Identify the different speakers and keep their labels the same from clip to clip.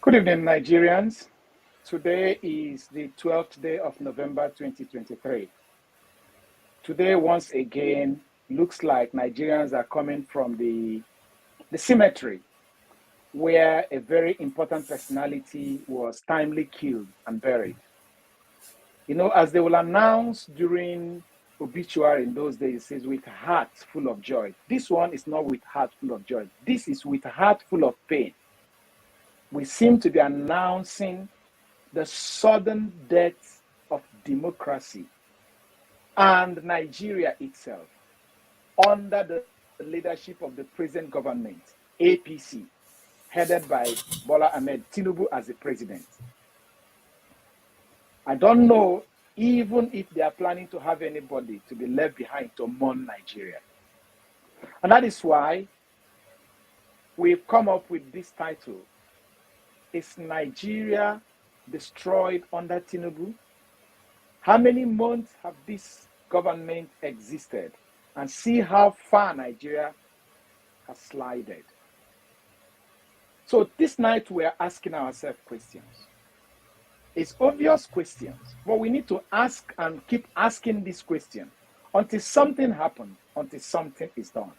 Speaker 1: Good evening, Nigerians. Today is the 12th day of November 2023. Today, once again, looks like Nigerians are coming from the cemetery where a very important personality was timely killed and buried. You know, as they will announce during obituary in those days, it says with heart full of joy. This one is not with heart full of joy. This is with heart full of pain. We seem to be announcing the sudden death of democracy and Nigeria itself under the leadership of the present government, APC, headed by Bola Ahmed Tinubu as the president. I don't know even if they are planning to have anybody to be left behind to mourn Nigeria. And that is why we've come up with this title. Is Nigeria destroyed under Tinubu? How many months have this government existed? And see how far Nigeria has slided. So this night we are asking ourselves questions. It's obvious questions, but we need to ask and keep asking this question until something happens, until something is done.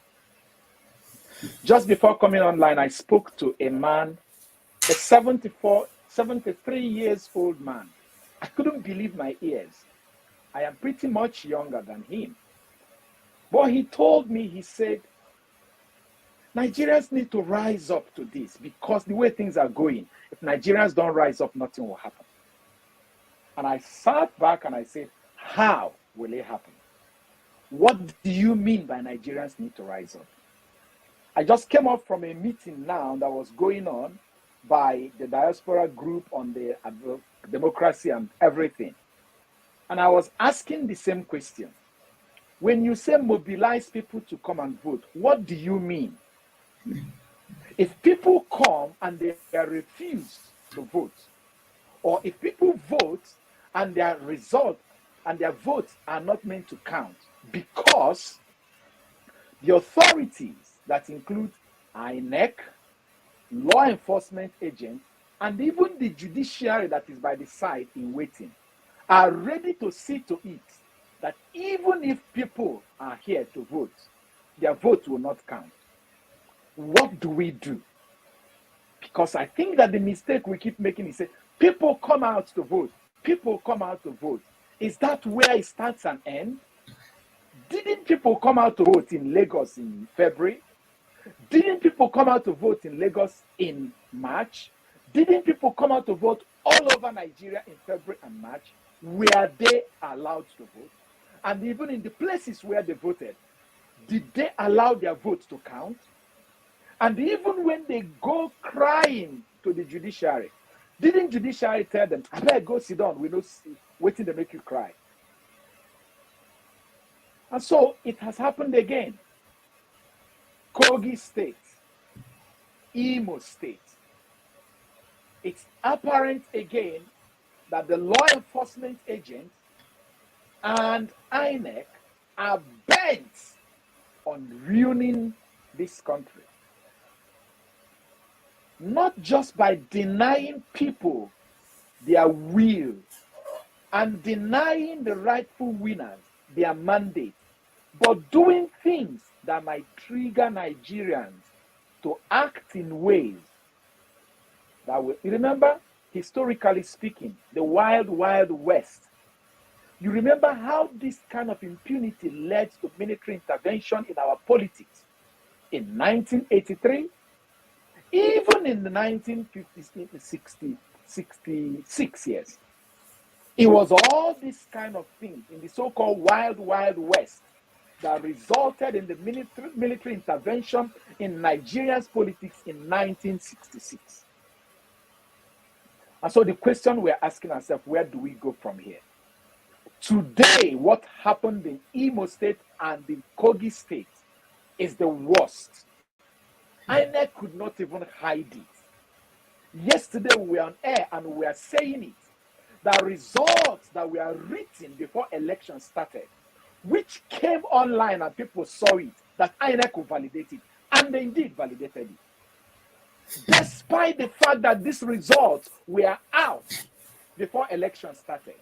Speaker 1: Just before coming online, I spoke to a man, a 73 years old man. I couldn't believe my ears. I am pretty much younger than him. But he told me, he said, Nigerians need to rise up to this because the way things are going, if Nigerians don't rise up, nothing will happen. And I sat back and I said, how will it happen? What do you mean by Nigerians need to rise up? I just came up from a meeting now that was going on by the diaspora group on the democracy and everything. And I was asking the same question. When you say mobilize people to come and vote, what do you mean? If people come and they are refused to vote, or if people vote and their result and their votes are not meant to count because the authorities that include Inec, law enforcement agents, and even the judiciary that is by the side in waiting are ready to see to it that even if people are here to vote, their vote will not count. What do we do? Because I think that the mistake we keep making is say, people come out to vote. People come out to vote. Is that where it starts and ends? Didn't people come out to vote in Lagos in February? Didn't people come out to vote in Lagos in March? Didn't people come out to vote all over Nigeria in February and March? Were they allowed to vote? And even in the places where they voted, did they allow their votes to count? And even when they go crying to the judiciary, didn't judiciary tell them, I better go sit down, we don't see, waiting to make you cry? And so it has happened again. Kogi State, Imo State. It's apparent again that the law enforcement agents and Inec are bent on ruining this country. Not just by denying people their will and denying the rightful winners their mandate, but doing things that might trigger Nigerians to act in ways that will. You remember, historically speaking, the wild, wild west. You remember how this kind of impunity led to military intervention in our politics in 1983, even in the 1950s, 66 years. It was all this kind of thing in the so-called wild, wild west that resulted in the military intervention in Nigeria's politics in 1966. And so the question we're asking ourselves, where do we go from here? Today, what happened in Imo State and the Kogi State is the worst. Inec could not even hide it. Yesterday, we were on air and we were saying it. The results that were written before election started, which came online and people saw it, that INEC could validate it, and they indeed validated it. despite the fact that these results were out before election started,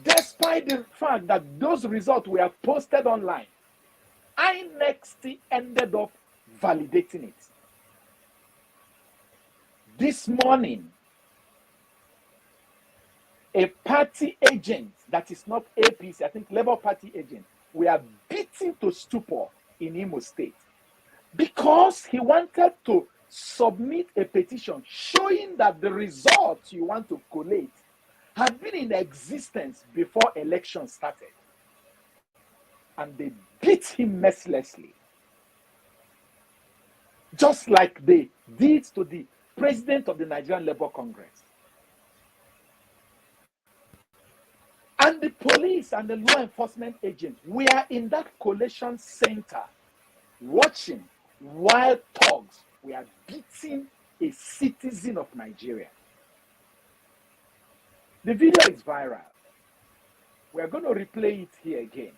Speaker 1: despite the fact that those results were posted online, INEC still ended up validating it. This morning, a party agent that is not APC, I think Labour Party agent, were beaten to stupor in Imo State because he wanted to submit a petition showing that the results you want to collate had been in existence before election started. And they beat him mercilessly. Just like they did to the president of the Nigerian Labour Congress. And the police and the law enforcement agents were in that collation center watching while thugs were beating a citizen of Nigeria. The video is viral. We are going to replay it here again,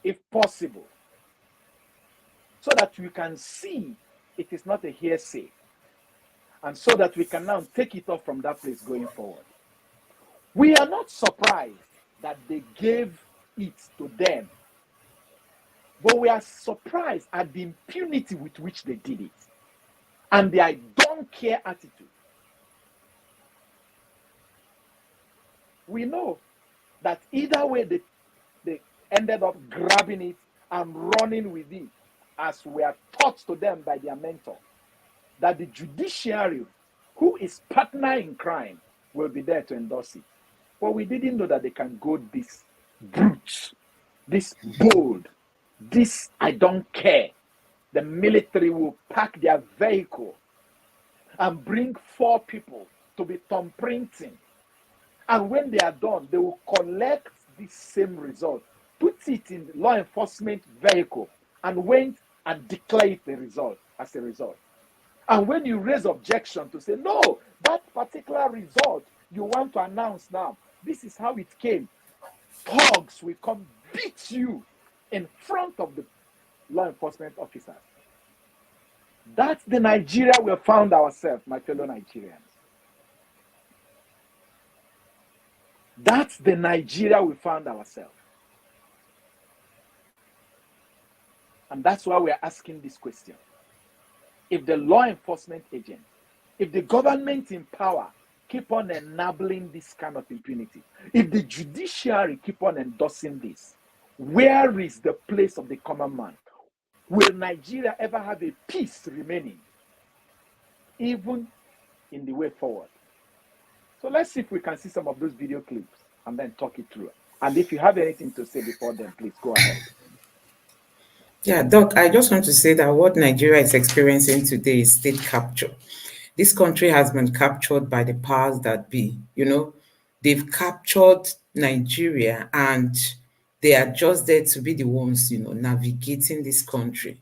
Speaker 1: if possible, so that you can see it is not a hearsay, and so that we can now take it off from that place going forward. We are not surprised that they gave it to them, but we are surprised at the impunity with which they did it and their don't care attitude. We know that either way they ended up grabbing it and running with it, as were taught to them by their mentor, that the judiciary, who is partner in crime, will be there to endorse it. But we didn't know that they can go this brute, this bold, this I don't care. The military will pack their vehicle and bring 4 people to be thumbprinting. And when they are done, they will collect the same result, put it in the law enforcement vehicle, and went and declare it the result as a result. And when you raise objection to say, no, that particular result you want to announce now, this is how it came, thugs will come beat you in front of the law enforcement officers. That's the Nigeria we have found ourselves, my fellow Nigerians. That's the Nigeria we found ourselves. And that's why we're asking this question. If the law enforcement agent, if the government in power keep on enabling this kind of impunity, if the judiciary keep on endorsing this, where is the place of the common man? Will Nigeria ever have a peace remaining, even in the way forward? So let's see if we can see some of those video clips and then talk it through. And if you have anything to say before then, please go ahead.
Speaker 2: Yeah, Doc, I just want to say that what Nigeria is experiencing today is state capture. This country has been captured by the powers that be. They've captured Nigeria and they are just there to be the ones, navigating this country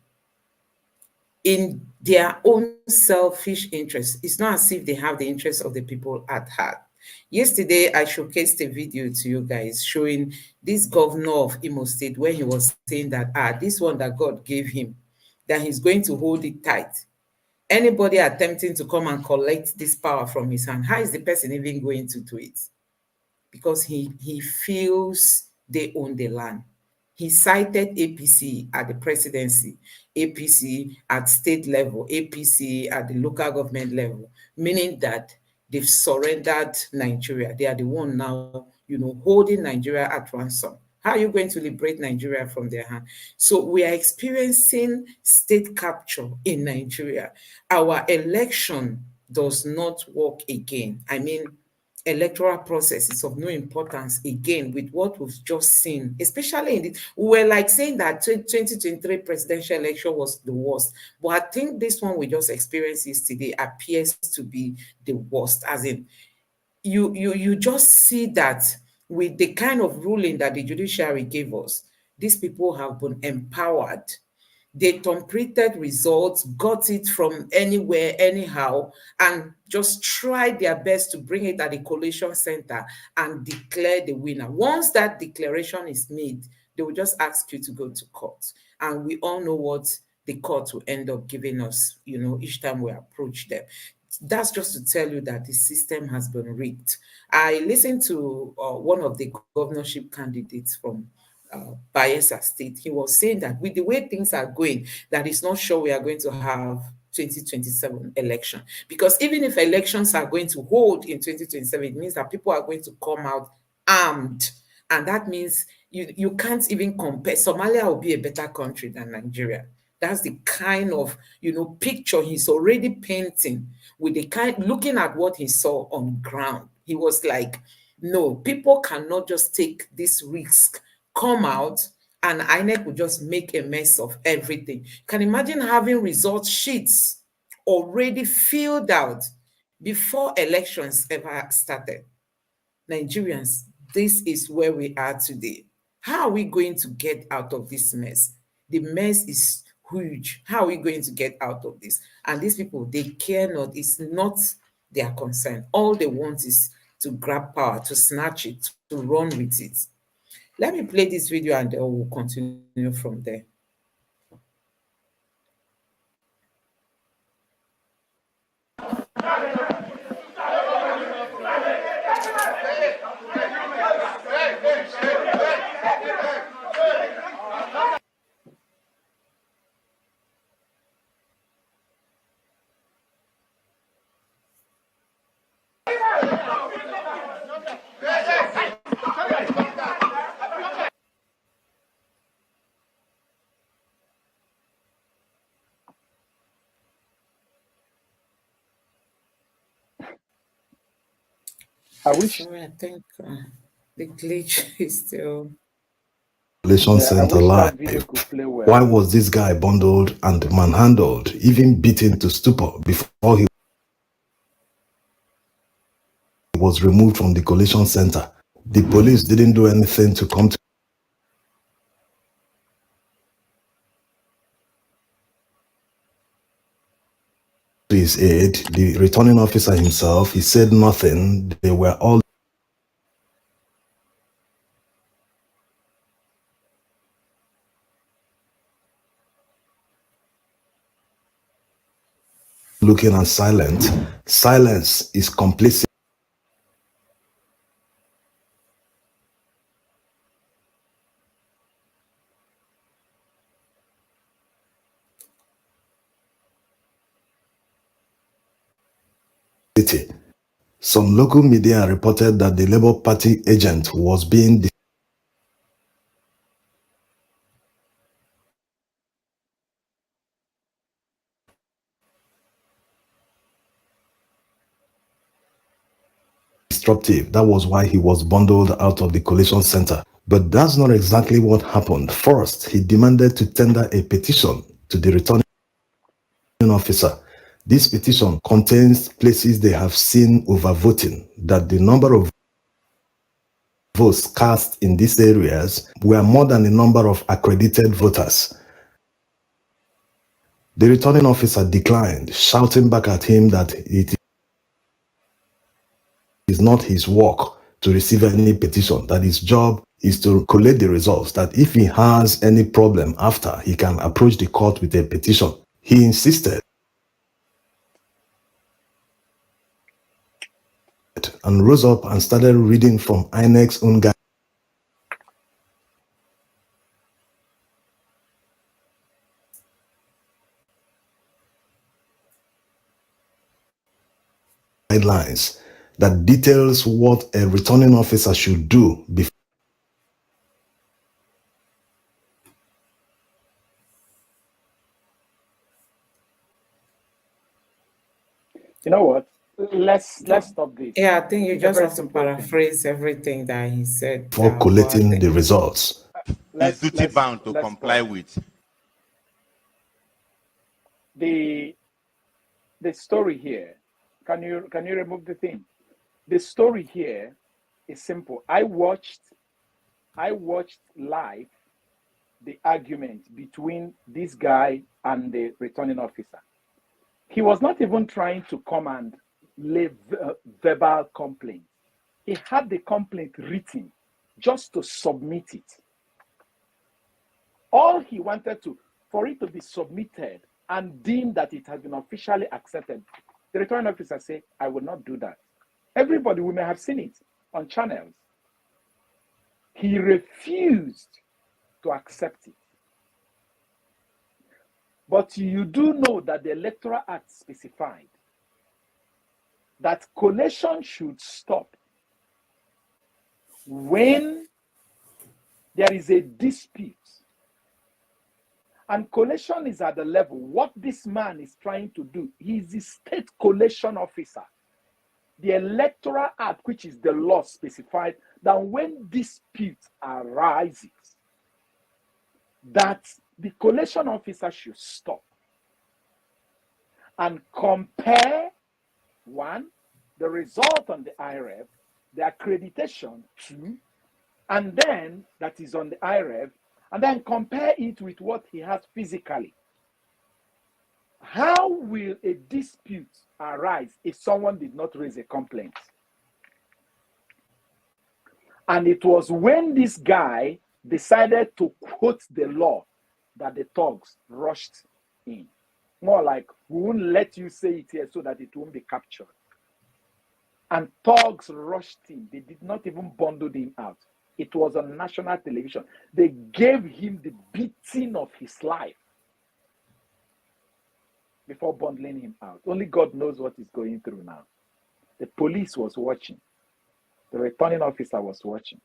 Speaker 2: in their own selfish interest. It's not as if they have the interest of the people at heart. Yesterday, I showcased a video to you guys showing this governor of Imo State where he was saying that, this one that God gave him, that he's going to hold it tight. Anybody attempting to come and collect this power from his hand, how is the person even going to do it? Because he feels they own the land. He cited APC at the presidency, APC at state level, APC at the local government level, meaning that they've surrendered Nigeria. They are the one now, holding Nigeria at ransom. How are you going to liberate Nigeria from their hand? So we are experiencing state capture in Nigeria. Our election does not work again. I mean, electoral process is of no importance again with what we've just seen, especially in the, we were like saying that 2023 presidential election was the worst, but I think this one we just experienced yesterday appears to be the worst. As in, you just see that with the kind of ruling that the judiciary gave us, these people have been empowered. They completed results, got it from anywhere, anyhow, and just tried their best to bring it at the collation center and declare the winner. Once that declaration is made, they will just ask you to go to court. And we all know what the court will end up giving us, each time we approach them. That's just to tell you that the system has been rigged. I listened to one of the governorship candidates from Bayelsa State. He was saying that with the way things are going, that it's not sure we are going to have 2027 election. Because even if elections are going to hold in 2027, it means that people are going to come out armed. And that means you can't even compare. Somalia will be a better country than Nigeria. That's the kind of picture he's already painting, with the kind, looking at what he saw on ground. He was like, no, people cannot just take this risk, come out, and INEC will just make a mess of everything. Can you imagine having result sheets already filled out before elections ever started? Nigerians, this is where we are today. How are we going to get out of this mess? The mess is huge. How are we going to get out of this? And these people, they care not. It's not their concern. All they want is to grab power, to snatch it, to run with it. Let me play this video and then we'll continue from there.
Speaker 1: I wish,
Speaker 2: Sorry, I think the glitch is still.
Speaker 3: Relation
Speaker 1: yeah, I
Speaker 3: Center
Speaker 1: wish that
Speaker 3: live.
Speaker 1: video could play
Speaker 3: Why
Speaker 1: well.
Speaker 3: was this guy bundled and manhandled, even beaten to stupor before he was removed from the collation center? The police didn't do anything to come to his aid. The returning officer himself, he said nothing. They were all looking and silent. Silence is complicity. Some local media reported that the Labour Party agent was being disruptive. That was why he was bundled out of the collation center. But that's not exactly what happened. First, he demanded to tender a petition to the returning officer. This petition contains places they have seen overvoting, that the number of votes cast in these areas were more than the number of accredited voters. The returning officer declined, shouting back at him that it is not his work to receive any petition, that his job is to collate the results, that if he has any problem after, he can approach the court with a petition. He insisted and rose up and started reading from Inec's own guidelines that details what a returning officer should do before
Speaker 1: You know what? Let's stop this.
Speaker 2: Yeah, I think you
Speaker 1: It's a
Speaker 2: just
Speaker 1: very
Speaker 2: have to
Speaker 1: simple thing.
Speaker 2: paraphrase everything that he said.
Speaker 3: collating the results.
Speaker 1: Let's
Speaker 4: duty bound to
Speaker 1: let's
Speaker 4: comply
Speaker 1: stop.
Speaker 4: with.
Speaker 1: The story here. Can you remove the thing? The story here is simple. I watched live the argument between this guy and the returning officer. He was not even trying to come and lay verbal complaint. He had the complaint written just to submit it. All he wanted to, for it to be submitted and deemed that it has been officially accepted, the returning officer say, I will not do that. Everybody, we may have seen it on channels. He refused to accept it. But you do know that the Electoral Act specified that collation should stop when there is a dispute. And collation is at the level, what this man is trying to do, he is the state collation officer. The Electoral Act, which is the law, specified that when dispute arises, that the collation officer should stop and compare, one, the result on the IREV, the accreditation, two, and then that is on the IREV, and then compare it with what he has physically. How will a dispute arise if someone did not raise a complaint? And it was when this guy decided to quote the law that the thugs rushed in. More like, we won't let you say it here so that it won't be captured. And thugs rushed in. They did not even bundle him out. It was on national television. They gave him the beating of his life before bundling him out. Only God knows what he's going through now. The police was watching. The returning officer was watching.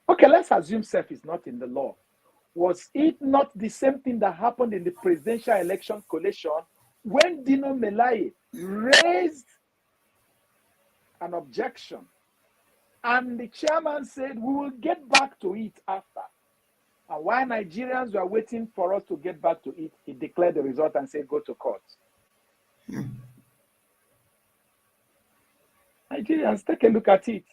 Speaker 1: Okay, let's assume self is not in the law. Was it not the same thing that happened in the presidential election collation when Dino Melaye raised an objection and the chairman said, we will get back to it after? And while Nigerians were waiting for us to get back to it, he declared the result and said, go to court. Nigerians, take a look at it.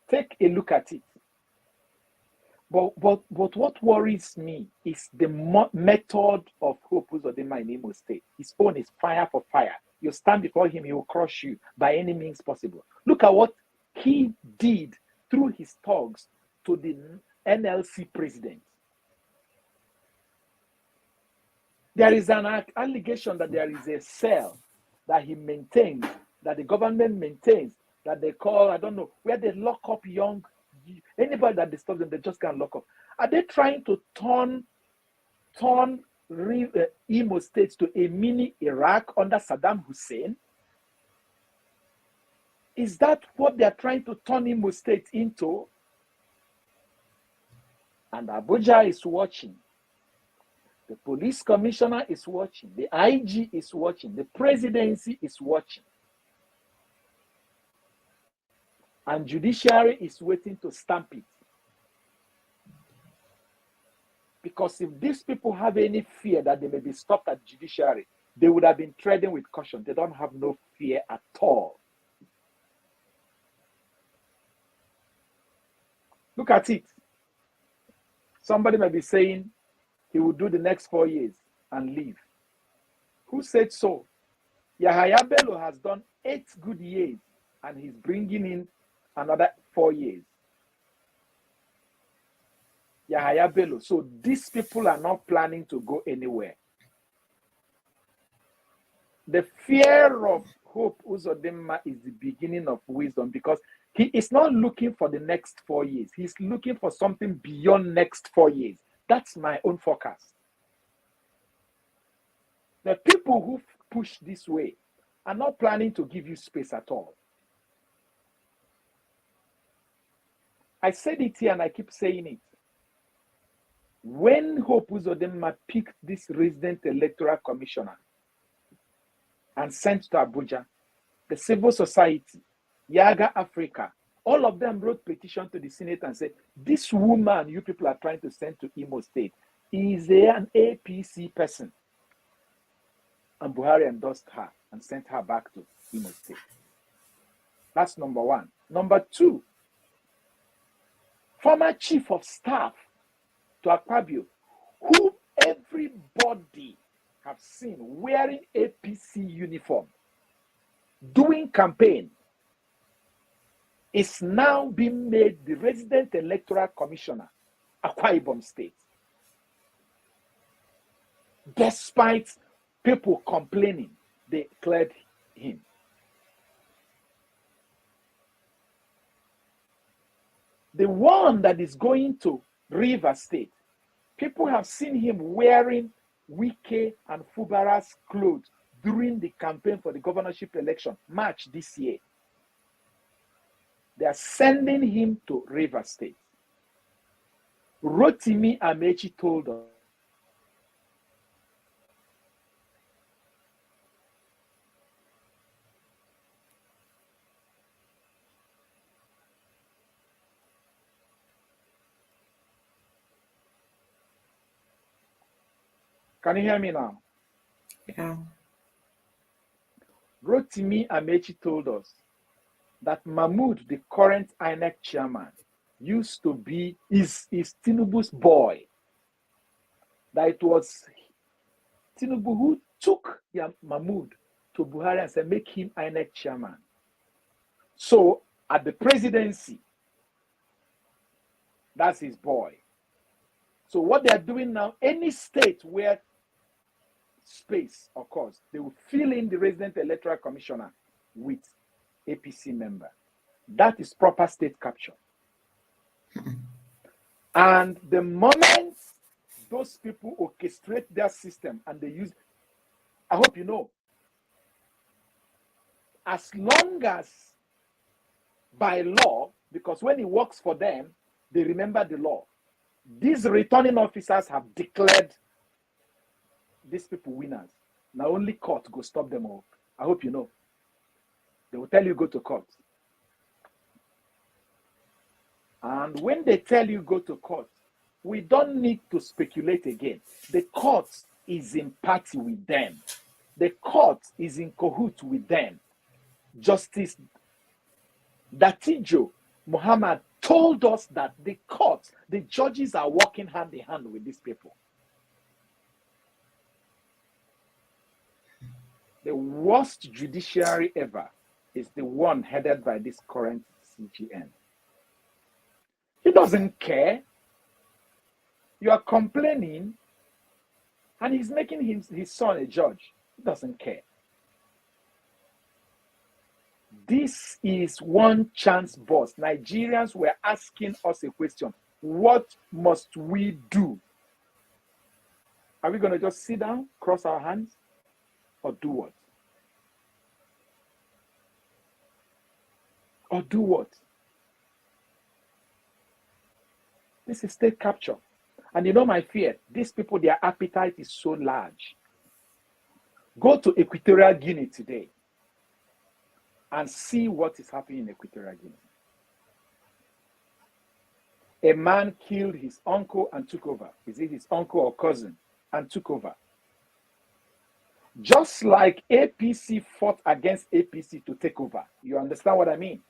Speaker 1: Take a look at it. But what worries me is the method of Hope Uzodinma in Imo State. His own is fire for fire. You stand before him, he will crush you by any means possible. Look at what he did through his thugs to the NLC president. There is an allegation that there is a cell that he maintains, that the government maintains, that they call, I don't know, where they lock up anybody that disturbs them, they just can't lock up. Are they trying to turn Imo State to a mini Iraq under Saddam Hussein? Is that what they are trying to turn Imo State into? And Abuja is watching. The police commissioner is watching. The IG is watching. The presidency is watching. And judiciary is waiting to stamp it. Because if these people have any fear that they may be stopped at judiciary, they would have been treading with caution. They don't have no fear at all. Look at it. Somebody may be saying he will do the next 4 years and leave. Who said so? Yahaya Bello has done 8 good years and he's bringing in another 4 years. Yahaya Bello. So these people are not planning to go anywhere. The fear of Hope Uzodinma is the beginning of wisdom, because he is not looking for the next 4 years. He's looking for something beyond next 4 years. That's my own forecast. The people who push this way are not planning to give you space at all. I said it here and I keep saying it. When Hope Uzodinma picked this resident electoral commissioner and sent to Abuja, the civil society, Yaga Africa, all of them wrote petition to the Senate and said, this woman you people are trying to send to Imo State is an APC person. And Buhari endorsed her and sent her back to Imo State. That's number one. Number two, former chief of staff to Akpabio, who everybody have seen wearing APC uniform, doing campaign, is now being made the resident electoral commissioner, Akwa Ibom State. Despite people complaining, they cleared him. The one that is going to River State, people have seen him wearing Wike and Fubara's clothes during the campaign for the governorship election, March this year. They are sending him to River State. Rotimi Amechi told us Can you hear me now?
Speaker 2: Yeah.
Speaker 1: Rotimi Amechi told us that Mahmoud, the current Inec chairman, used to be is Tinubu's boy. That it was Tinubu who took Mahmoud to Buhari and said, make him Inec chairman. So at the presidency, that's his boy. So what they are doing now, any state where space occurs, they will fill in the resident electoral commissioner with APC member. That is proper state capture. And the moment those people orchestrate their system and they use, I hope you know, as long as by law, because when it works for them, they remember the law. These returning officers have declared these people winners. Now only court go stop them all. I hope you know. They will tell you go to court. And when they tell you go to court, we don't need to speculate again. The court is in party with them. The court is in cahoot with them. Justice Datijo Muhammad told us that the court, the judges are working hand in hand with these people. The worst judiciary ever is the one headed by this current CGN. He doesn't care. You are complaining, and he's making his son a judge. He doesn't care. This is one chance boss. Nigerians were asking us a question. What must we do? Are we going to just sit down, cross our hands, or do what? Or do what? This is state capture. And you know my fear, these people, their appetite is so large. Go to Equatorial Guinea today and see what is happening in Equatorial Guinea. A man killed his uncle and took over. Is it his uncle or cousin? And took over. Just like APC fought against APC to take over. You understand what I mean?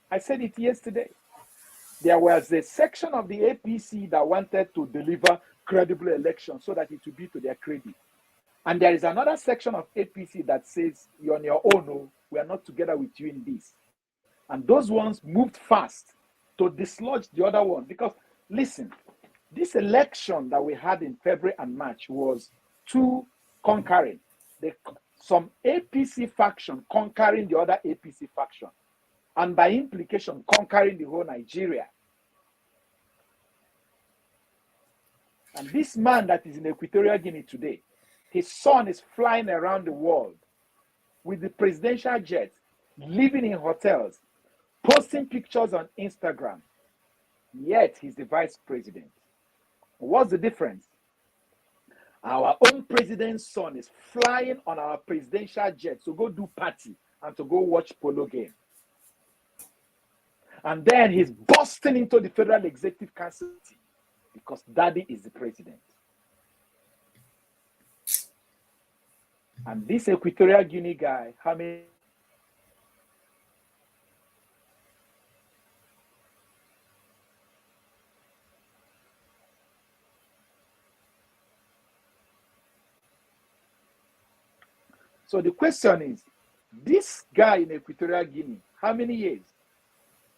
Speaker 1: I said it yesterday. There was a section of the APC that wanted to deliver credible elections so that it would be to their credit. And there is another section of APC that says, you're on your own, no, we are not together with you in this. And those ones moved fast to dislodge the other one. Because, listen, this election that we had in February and March was two conquering. Some APC faction conquering the other APC faction. And by implication, conquering the whole Nigeria. And this man that is in Equatorial Guinea today, his son is flying around the world with the presidential jet, living in hotels, posting pictures on Instagram. Yet he's the vice president. What's the difference? Our own president's son is flying on our presidential jet to go do party and to go watch polo game. And then he's busting into the Federal Executive Council because daddy is the president. And this Equatorial Guinea guy, how many? So the question is, this guy in Equatorial Guinea, How many years?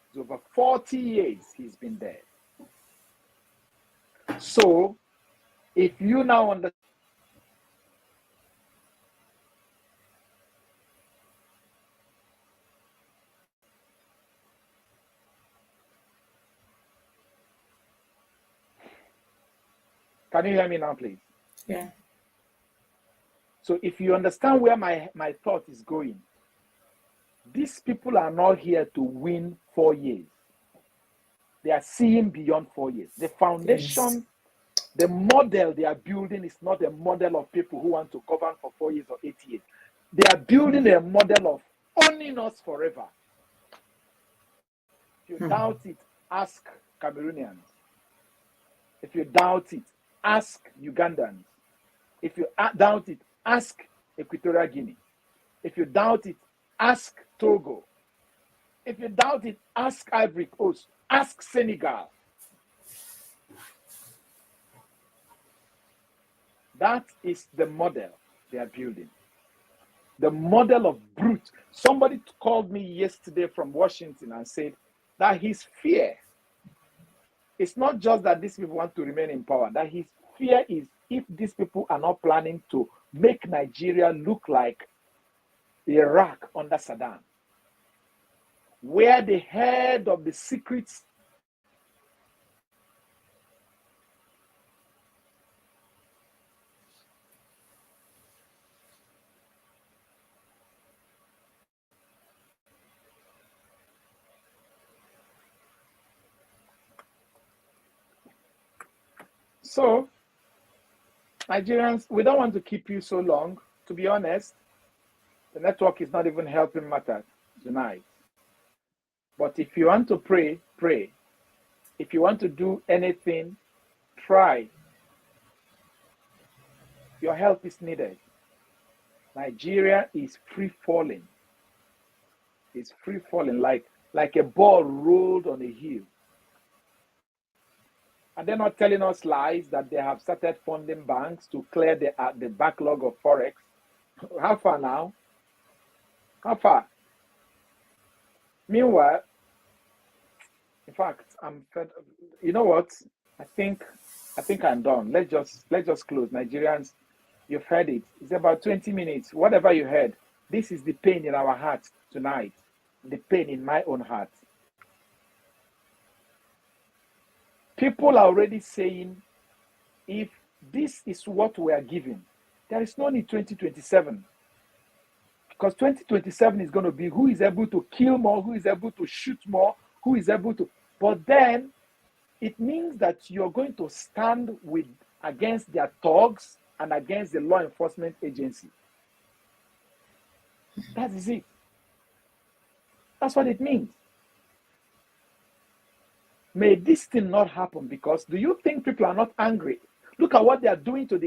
Speaker 1: It's over 40 years he's been dead. So, if you now understand, can you hear me now, please?
Speaker 2: Yeah.
Speaker 1: So, if you understand where my thought is going, these people are not here to win 4 years. They are seeing beyond 4 years. The foundation, yes, the model they are building is not a model of people who want to govern for 4 years or 8 years. They are building a model of owning us forever. If you doubt it, ask Cameroonians. If you doubt it, ask Ugandans. If you doubt it, ask Equatorial Guinea. If you doubt it, ask Togo. If you doubt it, ask Ivory Coast. Ask Senegal. That is the model they are building. The model of brute. Somebody called me yesterday from Washington and said that his fear, it's not just that these people want to remain in power, that his fear is if these people are not planning to make Nigeria look like Iraq under Saddam, where the head of the secrets So, Nigerians, we don't want to keep you so long. To be honest, the network is not even helping matters tonight. But if you want to pray, pray. If you want to do anything, try. Your help is needed. Nigeria is free falling. It's free falling like a ball rolled on a hill. And they're not telling us lies that they have started funding banks to clear the backlog of Forex. How far now? How far? Meanwhile, in fact, I'm fed. You know what? I think I'm done. Let's just close. Nigerians, you've heard it. It's about 20 minutes. Whatever you heard, this is the pain in our hearts tonight. The pain in my own heart. People are already saying, if this is what we are given, there is no need 2027. Because 2027 is going to be who is able to kill more, who is able to shoot more, who is able to. But then it means that you're going to stand against their thugs and against the law enforcement agency. That is it. That's what it means. May this thing not happen, because do you think people are not angry? Look at what they are doing to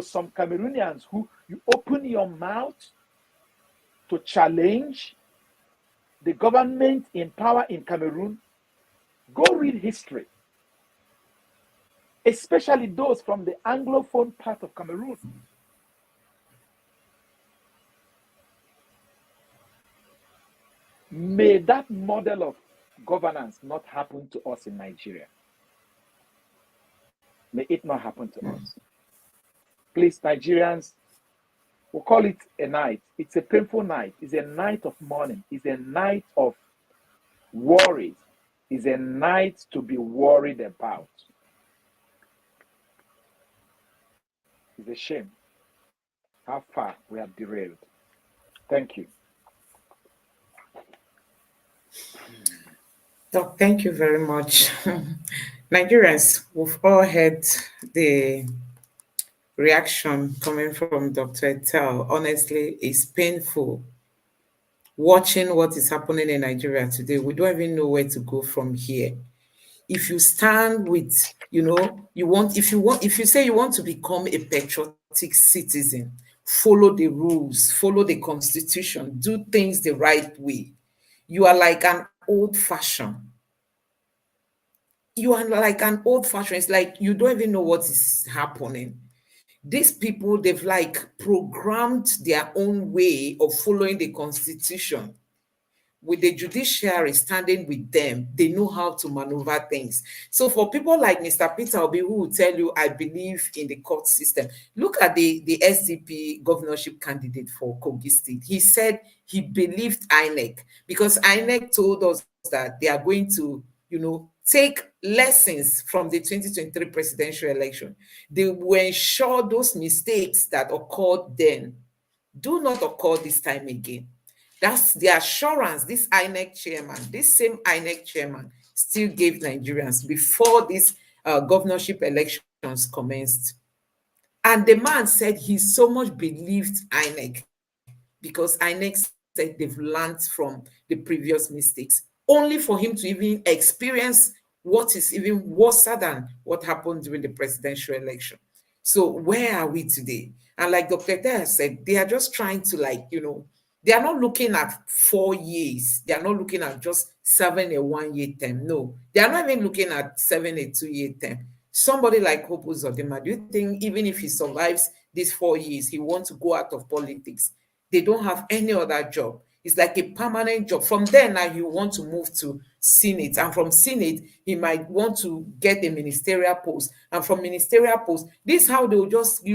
Speaker 1: some Cameroonians who you open your mouth to challenge the government in power in Cameroon. Go read history, especially those from the Anglophone part of Cameroon. May that model of governance not happen to us in Nigeria. May it not happen to us. Please, Nigerians, we'll call it a night. It's a painful night. It's a night of mourning. It's a night of worries. It's a night to be worried about. It's a shame how far we have derailed. Thank you.
Speaker 2: Doc, thank you very much. Nigerians, we've all heard the reaction coming from Dr. Etel. Honestly, it's painful watching what is happening in Nigeria today. We don't even know where to go from here. If you stand with, if you say you want to become a patriotic citizen, follow the rules, follow the constitution, do things the right way, you are like an old-fashioned. You are like an old-fashioned. It's like you don't even know what is happening. these people, they've like programmed their own way of following the constitution. With the judiciary standing with them, they know how to maneuver things. So for people like Mr. Peter Obi, who will tell you, I believe in the court system, look at the SDP governorship candidate for Kogi State. He said he believed INEC because INEC told us that they are going to, take lessons from the 2023 presidential election. They will ensure those mistakes that occurred then do not occur this time again. That's the assurance this INEC chairman, this same INEC chairman, still gave Nigerians before these governorship elections commenced. And the man said he so much believed INEC because INEC said they've learned from the previous mistakes, only for him to even experience what is even worse than what happened during the presidential election. So where are we today? And like Dr. Teh said, they are just trying to they are not looking at 4 years. They are not looking at just serving a 1-year term. No, they are not even looking at serving a 2-year term. Somebody like Hope Uzodinma, do you think even if he survives these 4 years, he wants to go out of politics? They don't have any other job. It's like a permanent job. From there now, he want to move to Senate. And from Senate, he might want to get a ministerial post. And from ministerial post, this is how they'll just,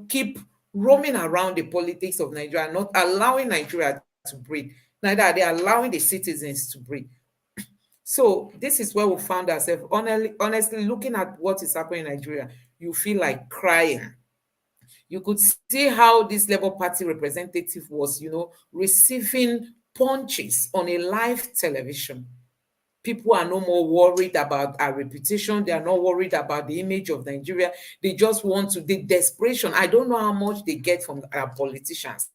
Speaker 2: keep roaming around the politics of Nigeria, not allowing Nigeria to breathe. Neither are they allowing the citizens to breathe. So this is where we found ourselves. Honestly, looking at what is happening in Nigeria, you feel like crying. You could see how this Labour Party representative was, receiving punches on a live television. People are no more worried about our reputation. They are not worried about the image of Nigeria. They just want to, the desperation. I don't know how much they get from our politicians,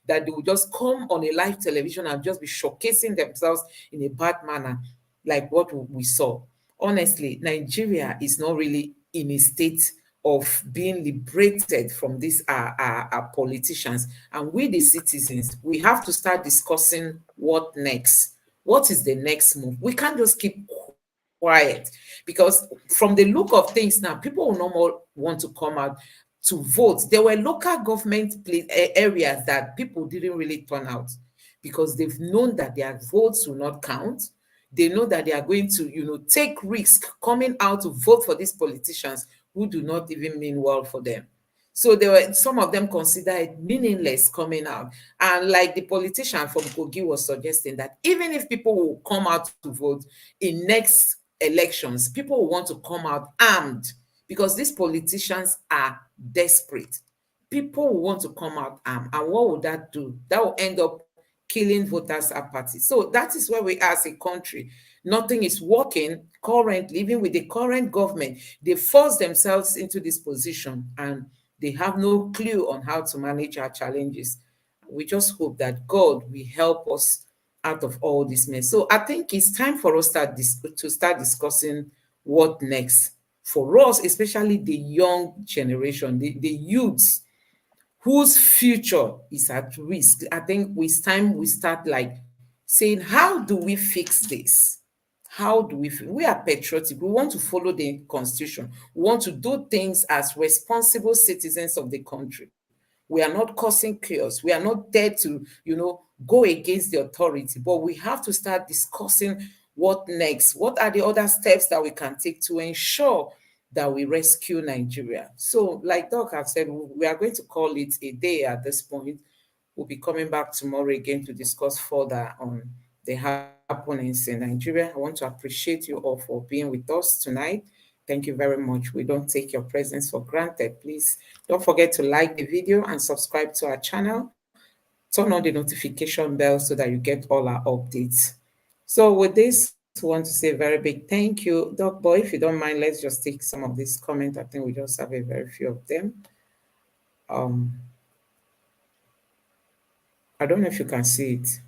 Speaker 2: that they will just come on a live television and just be showcasing themselves in a bad manner, like what we saw. Honestly, Nigeria is not really in a state of being liberated from these our politicians. And we, the citizens, we have to start discussing what next. What is the next move? We can't just keep quiet, because from the look of things now, people will no more want to come out to vote. There were local government areas that people didn't really turn out because they've known that their votes will not count. They know that they are going to, take risk coming out to vote for these politicians who do not even mean well for them. So there were some of them considered meaningless coming out. And like the politician from Kogi was suggesting, that even if people will come out to vote in next elections, people will want to come out armed because these politicians are desperate. People will want to come out armed. And what will that do? That will end up killing voters apathy. So that is where we are as a country. Nothing is working currently, even with the current government. They force themselves into this position and they have no clue on how to manage our challenges. We just hope that God will help us out of all this mess. So I think it's time for us to start discussing what next for us, especially the young generation, the youths whose future is at risk. I think it's time we start saying, how do we fix this? How do we are patriotic. We want to follow the constitution. We want to do things as responsible citizens of the country. We are not causing chaos. We are not there to, go against the authority, but we have to start discussing what next. What are the other steps that we can take to ensure that we rescue Nigeria? So, like Doc have said, we are going to call it a day at this point. We'll be coming back tomorrow again to discuss further on the happenings in Nigeria. I want to appreciate you all for being with us tonight. Thank you very much. We don't take your presence for granted. Please don't forget to like the video and subscribe to our channel. Turn on the notification bell so that you get all our updates. So with this, I want to say a very big thank you. Doc Boy, if you don't mind, let's just take some of these comments. I think we just have a very few of them. I don't know if you can see it.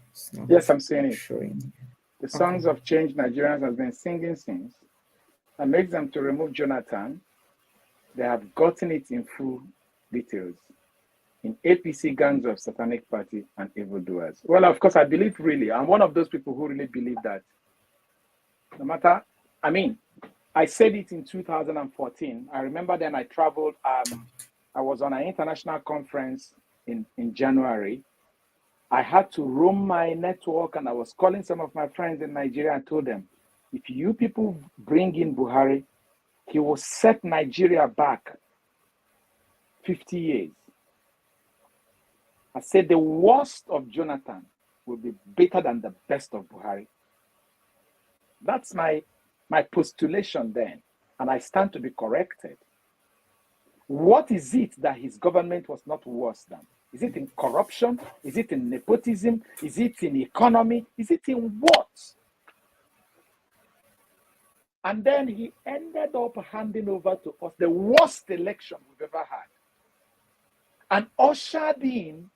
Speaker 1: Yes, I'm seeing it.
Speaker 2: Showing.
Speaker 1: The songs of change Nigerians have been singing since. That makes them to remove Jonathan. They have gotten it in full details in APC gangs of satanic party and evildoers. Well, of course, I believe really, I'm one of those people who really believe that no matter, I said it in 2014. I remember then I traveled I was on an international conference in January. I had to roam my network, and I was calling some of my friends in Nigeria and told them, if you people bring in Buhari, he will set Nigeria back 50 years. I said the worst of Jonathan will be better than the best of Buhari. That's my postulation then, and I stand to be corrected. What is it that his government was not worse than? Is it in corruption? Is it in nepotism? Is it in economy? Is it in what? And then he ended up handing over to us the worst election we've ever had, and ushered in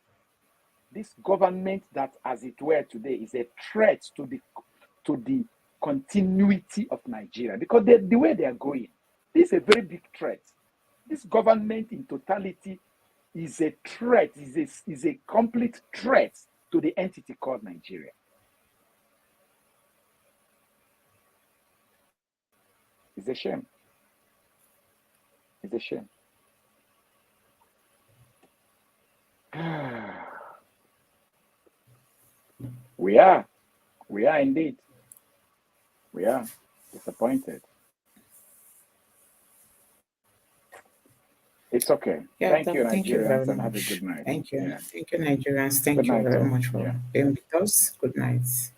Speaker 1: this government that, as it were today, is a threat to the continuity of Nigeria, because the way they are going, this is a very big threat. This government in totality is a threat, is a complete threat to the entity called Nigeria. It's a shame. It's a shame. We are indeed. We are disappointed. It's okay.
Speaker 2: Yeah,
Speaker 1: Thank you,
Speaker 2: thank you very
Speaker 1: Nigerians, and have a
Speaker 2: much.
Speaker 1: good night.
Speaker 2: Thank you.
Speaker 1: Yeah.
Speaker 2: Thank you, Nigerians. Thank
Speaker 1: Good
Speaker 2: you
Speaker 1: night,
Speaker 2: very
Speaker 1: all.
Speaker 2: much for
Speaker 1: Yeah.
Speaker 2: being with us. Good night.